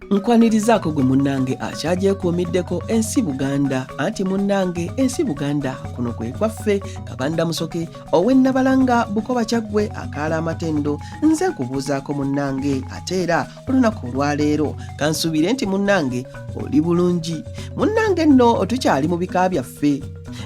Nkwanirizaako gwe munnange akyagyekuumiddeko ensi Buganda anti munnange ensi Buganda kuno kwe kwaffe Kabanda Musoke ow'ennabalanga Bukoba Kyaggwe akaala amatendo nze nkubuuzaako munnange ate era olunaku olwaleero kansuubire nti munnange oli bulungi. Munnange nno tukyali mu bika byaffe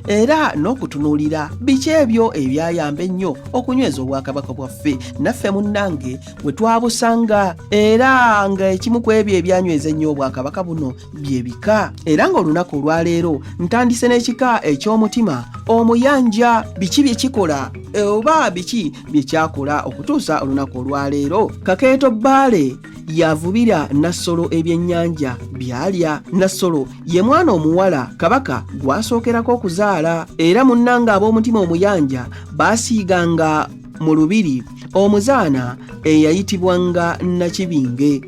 era n'okutunuulira biki ebyo ebyayamba ennyo okunyweza obwakabaka bwaffe naffe munnange bwe twabusanga era nga ekimu ku ebyo ebyanyweza ennyo obwakabaka buno bye bika. Era ng'olunaku olwaleero ntandise n'ekika eky'omutima omuyanja biki bye kikola oba biki bye kyakola okutuusa olunaku olwaleero. Kakeeto Bbaale yavubira Nassolo ebyennyanja byalya. Nassolo ye mwana omuwala kabaka gwasookerako okuzaala era munnanga ab'omutima omuyanja baasiiganga mu lubiri omuzaana eyayitibwanga Nakibinge.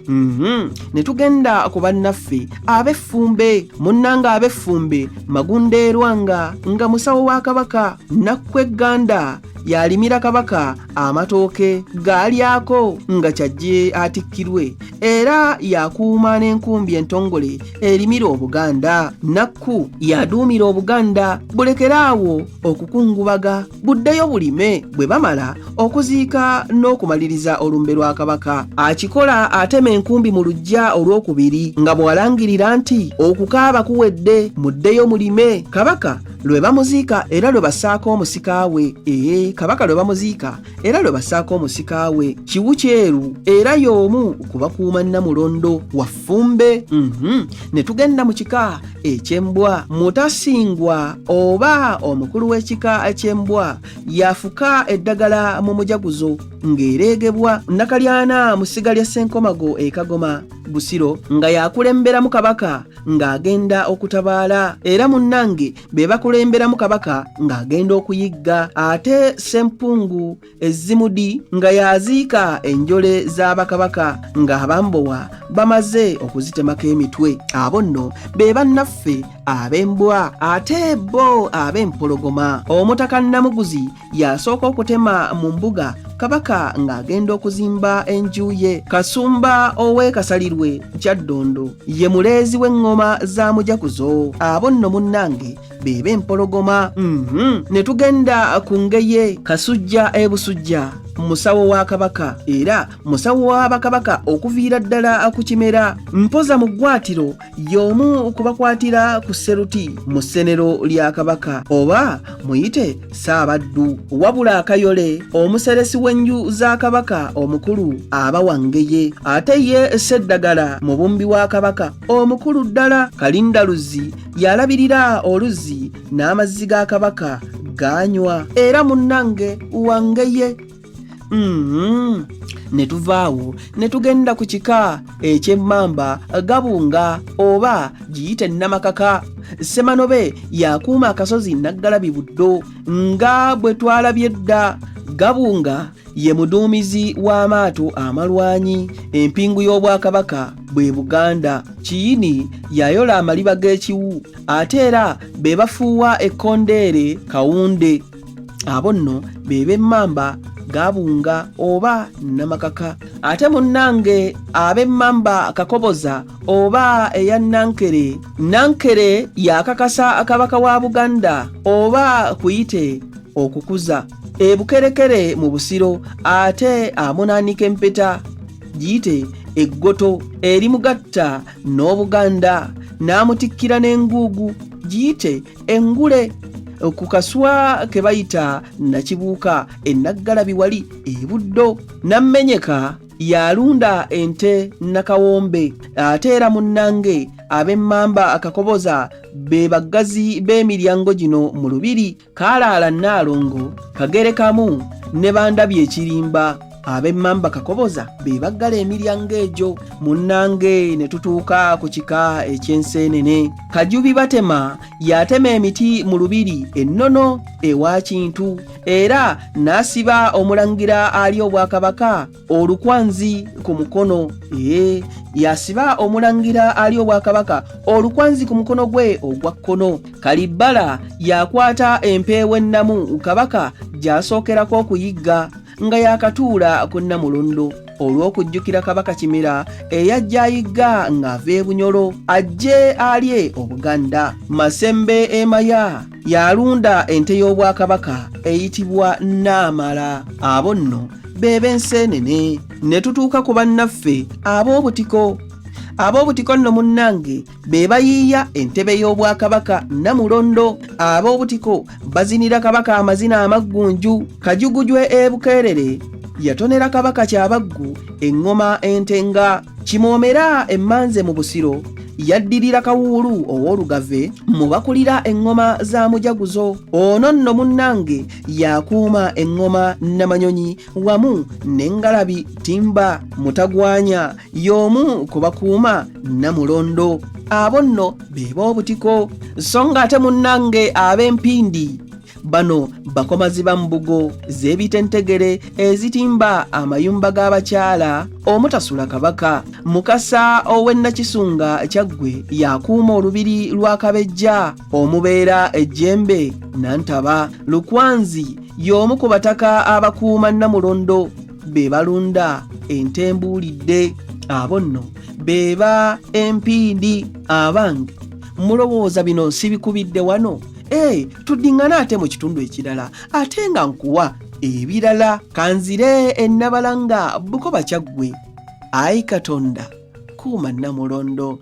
Ne tugenda ku bannaffe ab'effumbe. Munnanga ab'effumbe Magundeerwanga nga musawo wa kabaka Nakwegganda yalimira kabaka amatooke gaalyako nga kyajje atikkirwe era yakuuma n'enkumbi entongole erimira Obuganda. Nakku yaduumira Obuganda bulekeraawo okukungubaga buddeyo bulime bwe bamala okuziika n'okumaliriza olumbe lwa kabaka. Akikola atema enkumbi mu luggya olwokubiri nga bw'alangirira nti okukaaba kuwedde muddeyo mulime. Kabaka lwe bamuziika era lwe basaako omusika we. Kabaka lwe bamuziika era lwe basaako omusika we kiwu kyeru era y'omu kubakuuma Namulondo waffumbe. Ne tugenda mu kika eky'embwa. Mutasingwa oba omukulu w'ekika eky'embwa yafuka eddagala mu mujaguzo ng'ereegebwa Nakalyana musiga lya Ssenkomago e Kagoma Busiro nga yakulemberamu kabaka ng'agenda okutabaala era munnange be bakulemberamu kabaka ng'agenda okuyigga. Ate Ssempungu Ezimudi nga yaziika enjole z'abakabaka ng'abambowa bamaze okuzitemako emitwe. Abo nno be bannaffe ab'embwa. Ate bo ab'empologoma Omutaka Namuguzi yasooka okutema mu mbuga kabaka ng'agenda okuzimba enju ye. Kasumba ow'e Kasalirwe Kyaddondo ye muleezi w'eŋŋoma za mujaguzo. Abo nno munnange be b'empologoma. Ne tugenda ku ngeye Kasujja e Busujja musawo wa kabaka era musawo w'abakabaka okuviira ddala ku Kimera. Mpoza mu ggwatiro y'omu kubakwatira ku Sseruti mu ssenero lya kabaka oba muyite Saabaddu. Wabula Akayole omuseresi w'enju za kabaka omukulu aba wangeye. Ate ye Sseddagala mubumbi wa kabaka omukulu ddala. Kalindaluzi yalabirira oluzzi n'amazzi ga kabaka ganywa era munnange wangeye. Ne tuvaawo ne tugenda ku kika eky'emmamba Gabunga oba giyite Namakaka. Ssemanobe yakuuma akasozi Naggalabi Buddo nga bwe twalabye dda. Gabunga ye muduumizi w'amaato amalwanyi. Empingu y'obwakabaka bwe Buganda. Kiyini yayola amaliba g'ekiwu ate era be bafuuwa ekkondeere Kawunde. Abo nno be b'emmamba Gabunga oba Namakaka. Ate munnange ab'emmamba Kakoboza oba eya Nankere. Nankere yakakasa kabaka wa Buganda oba kuyite okukuza. Ebukerekere mu Busiro ate amunaanika empeta giyite eggoto erimugatta n'Obuganda n'amutikkira n'enguugu giyite engule. Ku kaswa ke bayita Nakibuuka Naggalabi wali e Buddo. Nammenyeka yalunda ente Nakawombe. Ate era munnange ab'emmamba Kakoboza be baggazi b'emiryango gino mu lubiri. Kaalaala Nnaalongo Kagerekamu ne Bandabye Ekirimba. Ab'emmamba Kakoboza be baggala emiryango egyo. Munnange ne tutuuka ku kika eky'enseenene. Kajubi Batema yatema emiti mu lubiri ennono ewa Kintu era n'asiba omulangira ali obwakabaka olukwanzi ku mukono. Yasiba omulangira ali obwakabaka olukwanzi ku mukono gwe ogwa kkono. Kalibbala yakwata empeewo ennamu kabaka gy'asookerako okuyigga nga yakatuula ku Namulondo. olw'okujjukira Kabaka Kimera eyajja ayigga ng'ava e Bunyolo ajje alye Obuganda. Masembe Emaya yalunda ente y'Obwakabaka eyitibwa Naamala. Abo nno b'Enseenene. Ne tutuuka ku bannaffe ab'Obutiko. Ab'Obutiko nno munnange be bayiiya entebe y'Obwakabaka Namulondo. Ab'Obutiko bazinira Kabaka amazina amaggunju. Kajugujwe e Bukeerere yatonera Kabaka Kyabaggu eŋŋoma entenga. Kimoomera emmanze mu Busiro yaddirira Kawuulu ow'Olugave mu bakulira eŋŋoma za Mujaguzo. Ono nno munnange yakuuma eŋŋoma Namanyonyi wamu n'Engalabi Timba Mutagwanya y'omu ku bakuuma Namulondo. Abo nno be b'Obutiko. So nga ate munnange ab'Empindi bano bakomazi ba mbugo z'ebitentegere ezitimba amayumba g'abakyala omutasula Kabaka. Mukasa ow'Ennakisunga Kyaggwe yakuuma olubiri lwa Kabejja omubeera ejjembe Nantaba. Lukwanzi y'omu ku bataka abakuuma Namulondo be balunda ente mbuulidde. Abo nno be ba Empindi. Abange mulowooza bino sibikubidde wano? Tuddiŋŋana ate mu kitundu ekirala ate nga nkuwa ebirala. Kanzire e Nabalanga Bukoba Kyaggwe. Ayi Katonda kuuma Namulondo.